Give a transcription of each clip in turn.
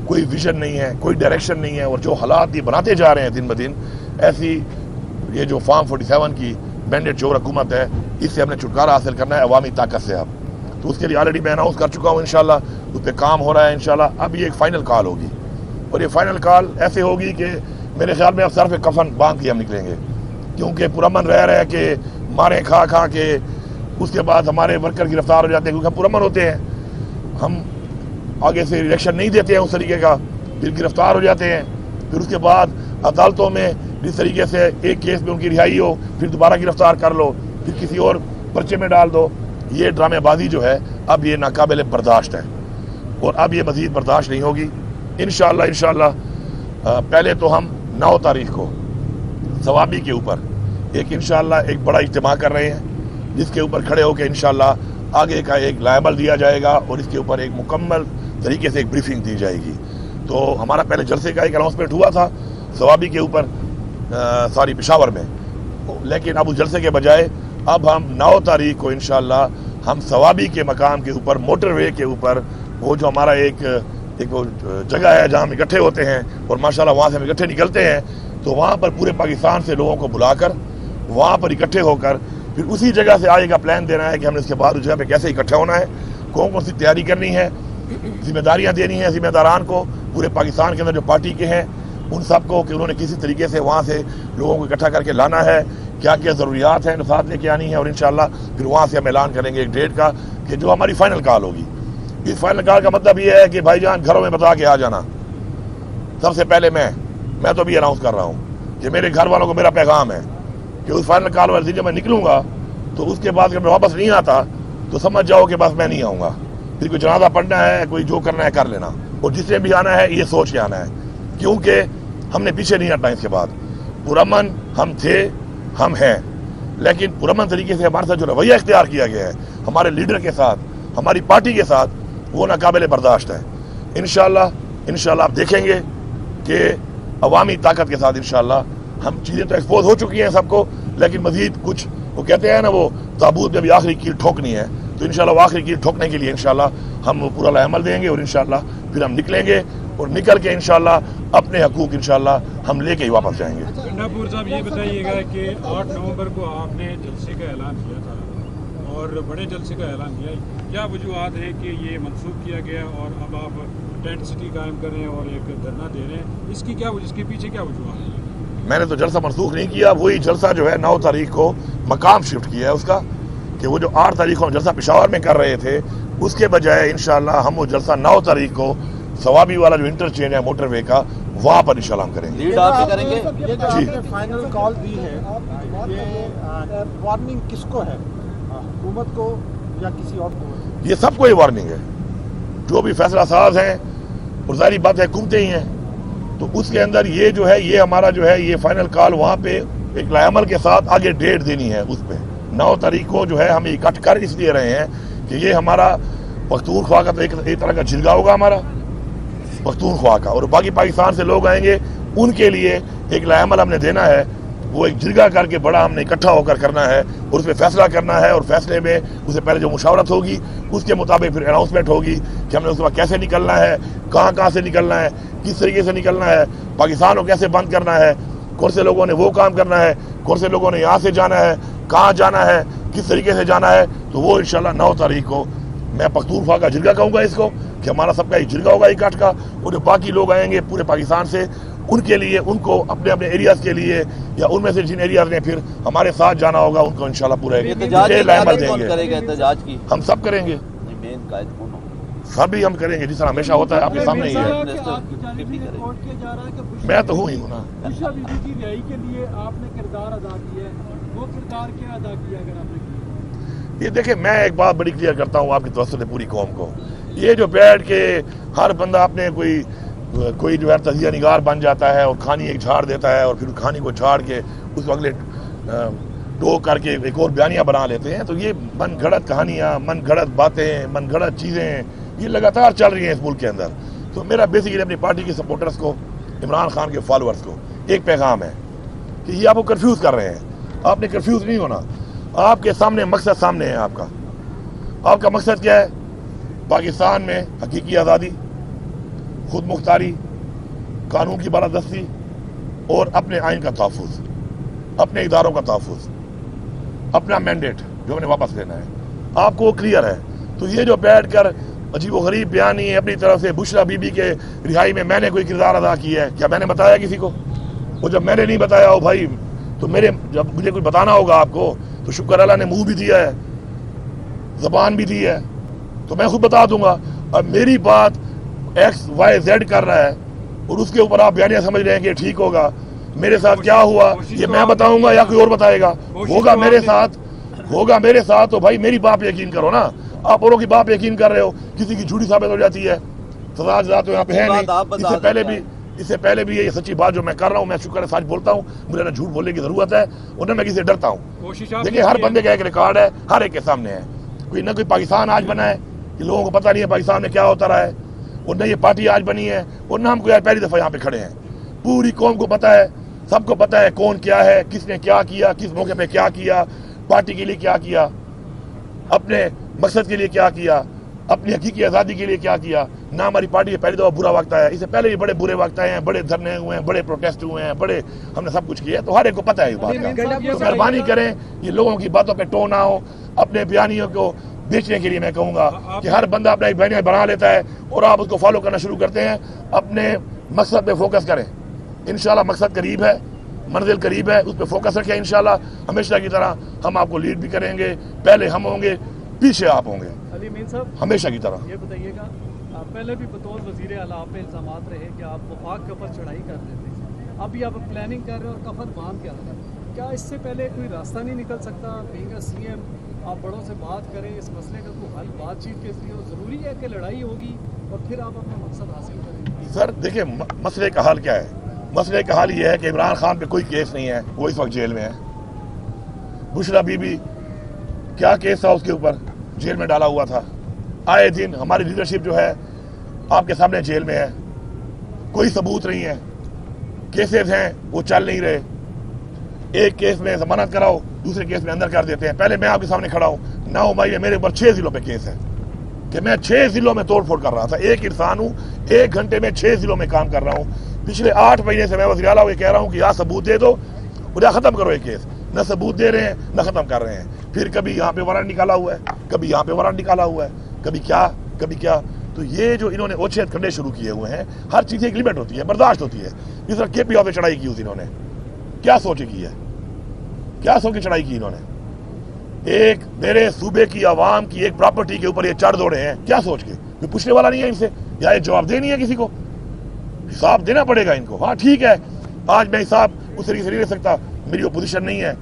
کوئی ویژن نہیں ہے، کوئی ڈائریکشن نہیں ہے، اور جو حالات یہ بناتے جا رہے ہیں دن بدن، ایسی یہ جو فارم 47 کی مینڈیٹ جو حکومت ہے، اس سے ہم نے چھٹکارا حاصل کرنا ہے عوامی طاقت سے اب. تو اس کے لیے آلریڈی میں اناؤنس کر چکا ہوں انشاءاللہ، اس پہ کام ہو رہا ہے انشاءاللہ. اب یہ ایک فائنل کال ہوگی، اور یہ فائنل کال ایسے ہوگی کہ میرے خیال میں اب سر پہ کفن باندھ کے ہم نکلیں گے، کیونکہ پرامن رہ کے مارے کھا کے اس کے بعد ہمارے ورکر گرفتار ہو جاتے ہیں، کیونکہ ہم پرامن ہوتے ہیں، ہم آگے سے ریلیکشن نہیں دیتے ہیں اس طریقے کا، پھر گرفتار ہو جاتے ہیں، پھر اس کے بعد عدالتوں میں جس طریقے سے ایک کیس میں ان کی رہائی ہو، پھر دوبارہ گرفتار کر لو، پھر کسی اور پرچے میں ڈال دو. یہ ڈرامے بازی جو ہے اب یہ ناقابل برداشت ہے، اور اب یہ مزید برداشت نہیں ہوگی انشاءاللہ. پہلے تو ہم 9 تاریخ کو ثوابی کے اوپر ایک انشاءاللہ ایک بڑا اجتماع کر رہے ہیں، جس کے اوپر کھڑے ہو کے انشاءاللہ آگے کا ایک لائحہ دیا جائے گا، اور اس کے اوپر ایک مکمل طریقے سے ایک بریفنگ دی جائے گی. تو ہمارا پہلے جلسے کا ایک اناؤنسمنٹ ہوا تھا ثوابی کے اوپر پشاور میں، لیکن اب اس جلسے کے بجائے اب ہم 9 تاریخ کو انشاءاللہ ہم ثوابی کے مقام کے اوپر موٹر وے کے اوپر، وہ جو ہمارا ایک جگہ ہے جہاں ہم اکٹھے ہوتے ہیں، اور ماشاءاللہ وہاں سے ہم اکٹھے نکلتے ہیں، تو وہاں پر پورے پاکستان سے لوگوں کو بلا کر وہاں پر اکٹھے ہو کر پھر اسی جگہ سے آگے کا پلان دینا ہے کہ ہم نے اس کے بعد اس جگہ پہ کیسے اکٹھا ہونا ہے، کون سی تیاری کرنی ہے، ذمہ داریاں دینی ہیں ذمہ داران کو پورے پاکستان کے اندر جو پارٹی کے ہیں ان سب کو، کہ انہوں نے کسی طریقے سے وہاں سے لوگوں کو اکٹھا کر کے لانا ہے، کیا کیا ضروریات ہیں ساتھ لے کے آنی ہے، اور انشاءاللہ پھر وہاں سے ہم اعلان کریں گے ایک ڈیٹ کا کہ جو ہماری فائنل کال ہوگی. اس فائنل کال کا مطلب یہ ہے کہ بھائی جان گھروں میں بتا کے آ جانا. سب سے پہلے میں تو بھی اناؤنس کر رہا ہوں کہ میرے گھر والوں کو میرا پیغام ہے کہ اس فائنل کال والے جب میں نکلوں گا تو اس کے بعد جب میں واپس نہیں آتا تو سمجھ جاؤ کہ بس میں نہیں آؤں گا. پھر کوئی جنازہ پڑھنا ہے، کوئی جو کرنا ہے کر لینا، اور جس نے بھی آنا ہے یہ سوچ کے آنا ہے، کیونکہ ہم نے پیچھے نہیں ہٹنا. اس کے بعد پرامن ہم تھے، ہم ہیں، لیکن پرامن طریقے سے ہمارے ساتھ جو رویہ اختیار کیا گیا ہے ہمارے لیڈر کے ساتھ، ہماری پارٹی کے ساتھ، وہ ناقابل برداشت ہے. انشاءاللہ آپ دیکھیں گے کہ عوامی طاقت کے ساتھ انشاءاللہ ہم چیزیں تو ایکسپوز ہو چکی ہیں سب کو، لیکن مزید کچھ وہ کہتے ہیں نا وہ تابوت میں بھی آخری کیل ٹھوکنی ہے، تو انشاءاللہ وہ آخری کیل ٹھوکنے کے لیے انشاءاللہ ہم پورا عمل دیں گے، اور انشاءاللہ پھر ہم نکلیں گے، اور نکل کے انشاءاللہ اپنے حقوق انشاءاللہ ہم لے کے ہی واپس جائیں گے. گنڈاپور صاحب یہ بتائیے گا کہ 8 نومبر کو آپ نے جلسے کا اعلان کیا تھا اور بڑے جلسے کا اعلان کیا، کیا وجوہات ہیں کہ یہ منسوخ کیا گیا اور اب آپ ٹینٹ سٹی قائم کر رہے ہیں اور ایک دھرنا دے رہے ہیں، اس کے پیچھے کیا وجوہات ہیں؟ میں نے تو جلسہ منسوخ نہیں کیا، وہی جلسہ جو ہے 9 تاریخ کو مقام شفٹ کیا ہے اس کا، کہ وہ جو 8 تاریخ کو ہم جلسہ پشاور میں کر رہے تھے اس کے بجائے انشاءاللہ ہم وہ جلسہ 9 تاریخ کو ثوابی والا جو انٹرچینج ہے موٹر وے کا وہاں پر انشاءاللہ ہم کریں گے. لیڈ آپ ہی کریں گے؟ یہ جو آپ نے فائنل کال دی ہے یہ وارننگ کس کو ہے، حکومت کو یا کسی اور کو؟ یہ سب کو یہ وارننگ ہے، جو بھی فیصلہ ساز ہیں، اور ظاہری بات ہے حکومتیں ہی ہیں، تو اس کے اندر یہ جو ہے یہ ہمارا جو ہے یہ فائنل کال وہاں پہ ایک لائحہ کے ساتھ آگے ڈیٹ دینی ہے. اس پہ 9 تاریخ کو جو ہے ہم اکٹھ کر اس لیے رہے ہیں کہ یہ ہمارا پختونخوا کا تو ایک طرح کا جھلگا ہوگا ہمارا پختونخوا کا، اور باقی پاکستان سے لوگ آئیں گے ان کے لیے ایک لائحہ ہم نے دینا ہے، وہ ایک جرگہ کر کے بڑا ہم نے اکٹھا ہو کر کرنا ہے، اور اس پہ فیصلہ کرنا ہے، اور فیصلے میں اس سے پہلے جو مشاورت ہوگی اس کے مطابق پھر اناؤنسمنٹ ہوگی کہ ہم نے اس کے بعد کیسے نکلنا ہے، کہاں سے نکلنا ہے، کس طریقے سے نکلنا ہے، پاکستان کو کیسے بند کرنا ہے، کون سے لوگوں نے وہ کام کرنا ہے، کون سے لوگوں نے یہاں سے جانا ہے، کہاں جانا ہے، کس طریقے سے جانا ہے. تو وہ انشاءاللہ 9 تاریخ کو میں پختونخوا کا جرگہ کہوں گا اس کو، کہ ہمارا سب کا ایک جرگہ ہوگا اکٹھ کا، اور جو باقی لوگ آئیں گے پورے پاکستان سے ان کے لیے، ان کو اپنے اپنے ایریاز کے لیے، یا ان میں سے جن ایریاز نے پھر ہمارے ساتھ جانا ہوگا ان کو انشاءاللہ پورا احتجاج کی ہم سب کریں گے. سب ہی ہم کریں گے جس طرح ہمیشہ ہوتا ہے، آپ کے سامنے ہی ہے. میں تو ہوں ہی ہوں نا. عائشہ بی بی کی رہائی کے لیے آپ نے کردار ادا کیا ہے، وہ کردار کیا ادا کیا اگر آپ نے کیا؟ یہ دیکھیں میں ایک بات بڑی کلیئر کرتا ہوں آپ کی توسط سے پوری قوم کو، یہ جو بیٹھ کے ہر بندہ اپنے کوئی جو ہے تجزیہ نگار بن جاتا ہے اور کہانی ایک جھاڑ دیتا ہے، اور پھر کہانی کو جھاڑ کے اس کو اگلے ٹوک کر کے ایک اور بیانیہ بنا لیتے ہیں. تو یہ من گھڑت کہانیاں، من گھڑت باتیں، من گھڑت چیزیں یہ لگاتار چل رہی ہیں اس ملک کے اندر. تو میرا بیسیکلی اپنی پارٹی کے سپورٹرز کو، عمران خان کے فالوورز کو ایک پیغام ہے کہ یہ آپ کو کنفیوز کر رہے ہیں. آپ نے کنفیوز نہیں ہونا، آپ کے سامنے مقصد سامنے ہے. آپ کا مقصد کیا ہے؟ پاکستان میں حقیقی آزادی، خود مختاری, قانون کی بالادستی اور اپنے آئین کا تحفظ, اپنے اداروں کا تحفظ, اپنا مینڈیٹ جو ہم نے واپس لینا ہے. آپ کو وہ کلیئر ہے. تو یہ جو بیٹھ کر عجیب و غریب بیانی اپنی طرف سے بشرا بی بی کے رہائی میں میں نے کوئی کردار ادا کیا ہے, کیا میں نے بتایا کسی کو؟ وہ جب میں نے نہیں بتایا ہو بھائی, تو جب مجھے کچھ بتانا ہوگا آپ کو تو شکر اللہ نے منہ بھی دیا ہے, زبان بھی دی ہے, تو میں خود بتا دوں گا. اب میری بات ایکس وائی زیڈ کر رہا ہے اور اس کے اوپر آپ بیانیاں سمجھ رہے ہیں کہ ٹھیک ہوگا. میرے ساتھ کیا ہوا یہ میں بتاؤں گا یا کوئی اور بتائے گا؟ ہوگا میرے ساتھ تو بھائی میری بات یقین کرو نا. آپ اوروں کی بات یقین کر رہے ہو, کسی کی جھوٹی ثابت ہو جاتی ہے. سزا جزا تو یہاں پہ ہے نہیں. اس سے پہلے بھی یہ سچی بات جو میں کر رہا ہوں, میں شکر ہے سچ بولتا ہوں, مجھے نہ جھوٹ بولنے کی ضرورت ہے اور نہ میں کسی سے ڈرتا ہوں. دیکھیں ہر بندے کا ایک ریکارڈ ہے, ہر ایک کے سامنے ہے. نہ کوئی پاکستان آج بنا ہے کہ لوگوں کو پتہ نہیں ہے پاکستان میں کیا ہوتا رہا ہے, اور نہ یہ پارٹی آج بنی ہے, اور نہ ہم کوئی پہلی دفعہ یہاں پہ کھڑے ہیں. پوری قوم کو پتہ ہے, سب کو پتہ ہے کون کیا ہے, کس نے کیا کیا, کس موقع پہ کیا کیا, پارٹی کے لیے کیا کیا, اپنے مقصد کے لیے کیا کیا, اپنی حقیقی آزادی کے لیے کیا کیا. نہ ہماری پارٹی پہلی دفعہ برا وقت آیا, اس سے پہلے بھی بڑے برے وقت آئے ہیں, بڑے دھرنے ہوئے ہیں, بڑے پروٹیسٹ ہوئے ہیں, بڑے ہم نے سب کچھ کیا ہے. تو ہر ایک کو پتہ ہے اس بات کا. تو مہربانی کریں یہ لوگوں کی باتوں پہ ٹو نہ ہو. اپنے بیانیوں کو بیچنے کے لیے میں کہوں گا کہ ہر بندہ اپنا ایک بیانیہ بنا لیتا ہے اور آپ اس کو فالو کرنا شروع کرتے ہیں. اپنے مقصد پہ فوکس کریں. انشاءاللہ مقصد قریب ہے, منزل قریب ہے, اس پہ فوکس رکھیں. انشاءاللہ ہمیشہ کی طرح ہم آپ کو لیڈ بھی کریں گے. پہلے ہم ہوں گے, پیچھے آپ ہوں گے, علی مین صاحب ہمیشہ کی طرح. یہ بتائیے گا, پہلے بھی بطور وزیر اعلیٰ آپ پہ الزامات رہے کہ آپ وفاق کے اوپر چڑھائی کر رہے تھے, ابھی آپ پلاننگ کر رہے ہیں اور کفن باندھ کے آ رہے ہیں. کیا اس سے پہلے کوئی راستہ نہیں نکل سکتا؟ بینگ اے سی ایم آپ بڑوں سے بات کریں, اس مسئلے کا کوئی حل بات چیت کے ذریعے. ضروری ہے کہ لڑائی ہوگی اور پھر آپ اپنا مقصد حاصل کریں. سر دیکھیں مسئلے کا حل کیا ہے. مسئلے کا حل یہ ہے کہ عمران خان پہ کوئی کیس نہیں ہے, وہ اس وقت جیل میں ہے. بشرا بی بی کیا کیس تھا اس کے اوپر, جیل میں ڈالا ہوا تھا. آئے دن ہماری لیڈرشپ جو ہے آپ کے سامنے جیل میں ہے, کوئی ثبوت نہیں ہے. کیسز ہیں وہ چل نہیں رہے. ایک کیس میں ضمانت کراؤ, دوسرے کیس میں اندر کر دیتے ہیں. پہلے میں آپ کے سامنے کھڑا ہوں, 9 مئی میں میرے اوپر 6 ضلعوں پہ کیس ہے کہ میں 6 ضلعوں میں توڑ پھوڑ کر رہا تھا. ایک انسان ہوں, 1 گھنٹے میں 6 ضلعوں میں کام کر رہا ہوں. پچھلے 8 مہینے سے میں وزیر اعلیٰ کو یہ کہہ رہا ہوں کہ یا ثبوت دے دو یا ختم کرو یہ کیس. نہ ثبوت دے رہے ہیں نہ ختم کر رہے ہیں. پھر کبھی یہاں پہ وارنٹ نکالا ہوا ہے, کبھی یہاں پہ وارنٹ نکالا ہوا ہے, کبھی کیا. تو یہ جو انہوں نے اوچھت کرنے شروع کیے ہوئے ہیں, ہر چیز ایک لمٹ ہوتی ہے, برداشت ہوتی ہے. جس طرح کے پی آف پہ چڑھائی کی انہوں نے, کیا سوچ کی ہے, کیا سوچ کے چڑھائی کی انہوں نے. ایک میرے صوبے کی عوام کی ایک پراپرٹی کے اوپر یہ چڑھ دوڑے ہیں, کیا سوچ کے. کوئی پوچھنے والا نہیں ہے ان سے, یا یہ جواب دے نہیں ہے کسی کو, حساب دینا پڑے گا ان کو. ہاں ٹھیک ہے, آج میں حساب اس طریقے سے نہیں دے سکتا, میری اپوزیشن نہیں ہے,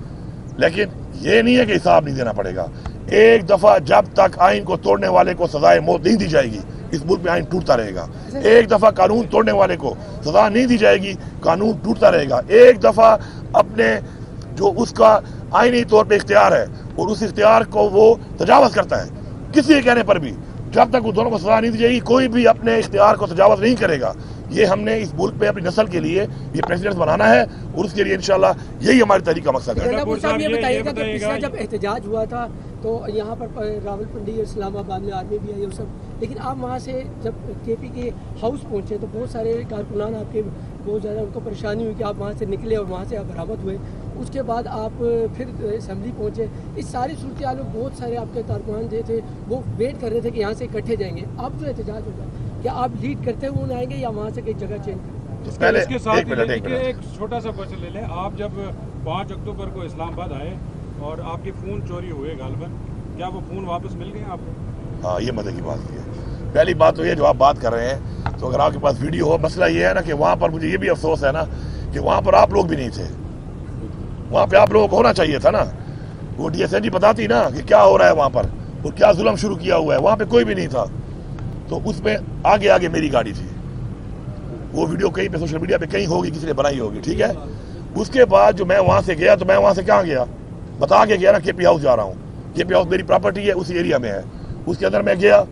لیکن یہ نہیں ہے کہ حساب نہیں دینا پڑے گا. ایک دفعہ جب تک آئین کو توڑنے والے کو سزائے موت نہیں دی جائے گی, اس ملک میں آئین ٹوٹتا رہے گا. ایک دفعہ قانون توڑنے والے کو سزا نہیں دی جائے گی, قانون ٹوٹتا رہے گا. ایک دفعہ اپنے جو اس کا آئینی طور پہ اختیار ہے اور اس اختیار کو وہ تجاوز کرتا ہے کسی کے کہنے پر بھی, جب تک وہ دونوں کو سزا نہیں دی جائے گی, کوئی بھی اپنے اختیار کو تجاوز نہیں کرے گا. یہ ہم نے اس ملک میں اپنی نسل کے لیے یہ پریزیڈنٹ بنانا ہے, اور اس کے لیے انشاءاللہ یہی ہماری تحریک کا مقصد ہے. یہ بتائیے گا کہ پچھلا جب احتجاج ہوا تھا تو یہاں پر راول پنڈی اسلام آباد میں آدمی بھی آئے اور سب, لیکن آپ وہاں سے جب کے پی کے ہاؤس پہنچے تو بہت سارے کارکنان آپ کے بہت زیادہ ان کو پریشانی ہوئی کہ آپ وہاں سے نکلے اور وہاں سے آپ برآمد ہوئے. اس کے بعد آپ پھر اسمبلی پہنچے. اس ساری صورتحال میں بہت سارے آپ کے کارکنان جو تھے وہ ویٹ کر رہے تھے کہ یہاں سے اکٹھے جائیں گے. آپ جو احتجاج ہوگا کیا آپ لیڈ کرتے ہوئے آئیں گے یا وہاں سے کئی جگہ چینج کریں گے؟ اس کے ساتھ ایک چھوٹا سا کوشچن لے لیں. آپ جب 5 اکتوبر کو اسلام آباد آئے اور آپ کے فون چوری ہوئے غالباً, کیا وہ فون واپس مل گئے آپ کو؟ ہاں, یہ مدد کی بات ہے. پہلی بات تو یہ جو آپ بات کر رہے ہیں, تو اگر آپ کے پاس ویڈیو ہو, مسئلہ یہ ہے نا کہ وہاں پر مجھے یہ بھی افسوس ہے نا کہ وہاں پر آپ لوگ بھی نہیں تھے. وہاں پہ آپ لوگوں کو ہونا چاہیے تھا نا. وہ ڈی ایس این جی بتاتی نا کہ کیا ہو رہا ہے وہاں پر اور کیا ظلم شروع کیا ہوا ہے. وہاں پہ کوئی بھی نہیں تھا. تو اس میں آگے میری گاڑی تھی. وہ ویڈیو کہیں پہ سوشل میڈیا پہ کہیں ہوگی, کسی نے بنائی ہوگی, ٹھیک ہے. اس کے بعد جو میں وہاں سے گیا, تو میں وہاں سے کہاں گیا, بتا کے گیا نا کے پی ہاؤس جا رہا ہوں. کے پی ہاؤس میری پراپرٹی ہے, اسی ایریا میں ہے. اس کے اندر میں گیا,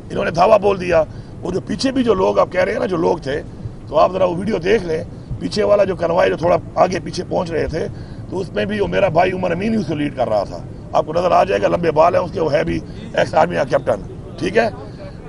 انہوں نے دھاوا بول دیا. وہ جو پیچھے بھی جو لوگ آپ کہہ رہے ہیں نا جو لوگ تھے, تو آپ ذرا وہ ویڈیو دیکھ لیں. پیچھے والا جو کنوائے جو تھوڑا آگے پیچھے پہنچ رہے تھے, تو اس میں بھی وہ میرا بھائی عمر امین اس کو لیڈ کر رہا تھا. آپ کو نظر آ جائے گا, لمبے بال ہیں اس کے, وہ ہے بھی ایکس آرمی کا کیپٹن, ٹھیک ہے.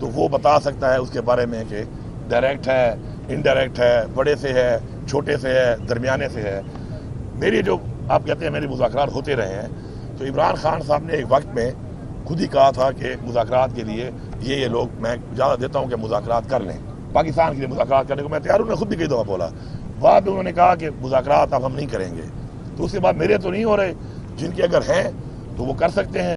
تو وہ بتا سکتا ہے اس کے بارے میں کہ ڈائریکٹ ہے, انڈائریکٹ ہے, بڑے سے ہے, چھوٹے سے ہے, درمیانے سے ہے. میری جو آپ کہتے ہیں میری مذاکرات ہوتے رہے ہیں, تو عمران خان صاحب نے ایک وقت میں خود ہی کہا تھا کہ مذاکرات کے لیے یہ لوگ میں اجازت دیتا ہوں کہ مذاکرات کر لیں, پاکستان کے لیے مذاکرات کرنے کو میں تیار ہوں. نے خود بھی کئی دفعہ بولا, بعد میں انہوں نے کہا کہ مذاکرات اب ہم نہیں کریں گے. تو اس کے بعد میرے تو نہیں ہو رہے, جن کے اگر ہیں تو وہ کر سکتے ہیں.